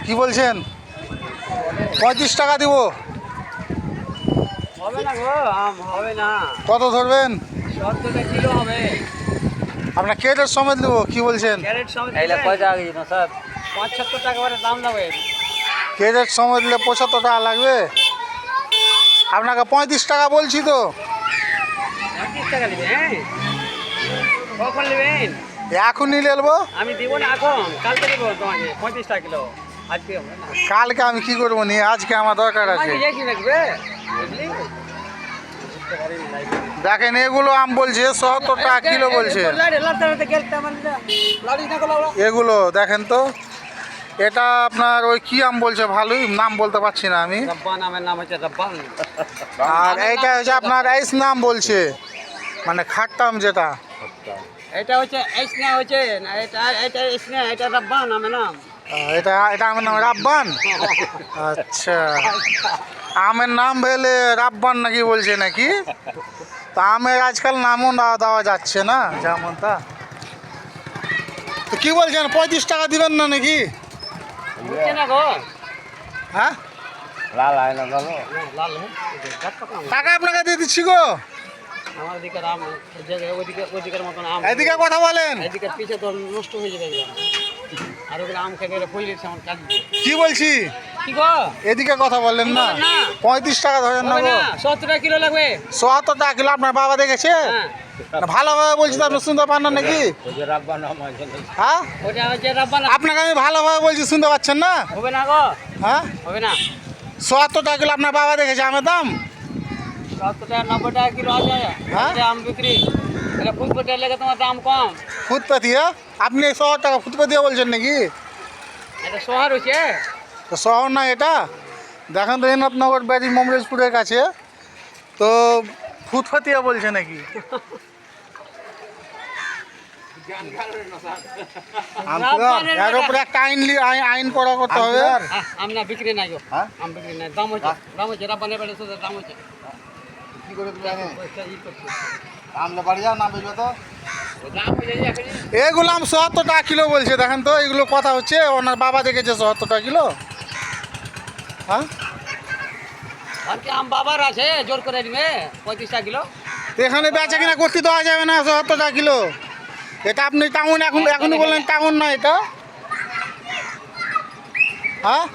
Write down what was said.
কি বলছেন? 35 টাকা দিব। হবে না গো, আম হবে না। কত ধরবেন? 70 কিলো হবে। আপনার কেটের সমেত দেবো, কি বলছেন? ক্যারেট সমেত এইলা কয় টাকা কেজি না স্যার? 75 টাকা করে দাম যাবে। কেটের সময় দিলে 75 টাকা লাগবে। আপনাকে 35 টাকা বলছি তো। 35 টাকা নেবেন? হ্যাঁ, কখন নেবেন? এখনই নেবো। আমি দিব না এখন, কালকে দিব তোমাকে 35 টাকা কিলো। আজকে হবে না। কালকে আমি কি করবো নিয়ে, আজকে আমার দরকার আছে। তোমাকে একই লাগবে, বুঝলি? দেখেন এগুলো আম বলছে 70 টাকা কিলো বলছে। এগুলো দেখেন তো, এটা আপনার ওই কি আম বলছে, ভালোই নাম বলতে পারছি না আমি। রাব্বান, আমের নাম হচ্ছে রাব্বান। আর এইটা হচ্ছে আপনার আইস নাম বলছে, মানে খাট্টা আম যেটা। এটা হচ্ছে এসনা হচ্ছে না, এটা এসনা, এটা রাব্বান আমের নাম। এটা এটা আমের নাম রাব্বান। আচ্ছা, আমের নাম ভেলে রাব্বান নাকি বলছে নাকি? তা আমের আজকাল নামও না দেওয়া যাচ্ছে না যেমন তা। তো কি বলছেন, 35 টাকা দিবেন না নাকি? বুঝছে না গো? হ্যাঁ, লাল হয় না, লাল লাল টাকা আপনাকে দিয়ে দিচ্ছি গো। আমার দিকে আম, ওইদিকে ওইদিকের মতন আম, এদিকে কথা বলেন। এদিকে পিছে তো নষ্ট হয়ে যাবে এগুলো। আর ওগুলো আম খেতে গেলে ফুল দিচ্ছে আমার কাজ। কি বলছি, কি গো? এদিকে কথা বললেন না। না। 35 টাকা ধরেন না হবে গো। না, 70 টাকা কিলো লাগবে। 70 টাকা কিলো আপনার বাবা দেখেছে? হ্যাঁ, না, ভালোভাবে বলছি তো আপনি শুনতে পান না নাকি? হ্যাঁ, ওটা হচ্ছে রাব্বান। আপনাকে আমি ভালোভাবে বলছি, শুনতে পাচ্ছেন না? হবে না গো, হ্যাঁ, হবে না। 70 টাকা কিলো আপনার বাবা দেখেছে আমের দাম। 70 টাকা 90 টাকা কিলো আছে। হ্যাঁ? এটা আম বিক্রি। এটা ফুটফুটে লেগে তোমার দাম কম। ফুটপাতি, আপনি 100 টাকা ফুটপাতি বলছেন নাকি? এটা শহর হচ্ছে। তো শহর না এটা। দেখেন তো এনাথনগর ব্যারি মমরেজপুরের কাছে, তো ফুটপাতিয়া বলছে নাকি? এর উপরে একটা আইন করা করতে হবে। আম না বিক্রি নাই গো। হ্যাঁ? আম বিক্রি নাই, দাম হচ্ছে রাব্বানের বাড়ি সোজা দাম হচ্ছে। কি করে তুমি জানেন? পয়সা ই করছে। আমলে বাড়ি যাও না বেজো তো। ও দাম হয়ে যায় এখন। এগুলো আম 70 টাকা কিলো বলছে, দেখেন তো এগুলো কথা হচ্ছে। ওনার বাবা দেখেছে 70 টাকা কিলো। হ্যাঁ, আর কি আম বাবার আছে, জোর করে নিবে 35 টাকা কিলো। এখানে বেচা কিনা করতে দেওয়া যাবে না 70 টাকা কিলো। এটা আপনি টাউন এখনই বললেন টাউন না এটা। হ্যাঁ,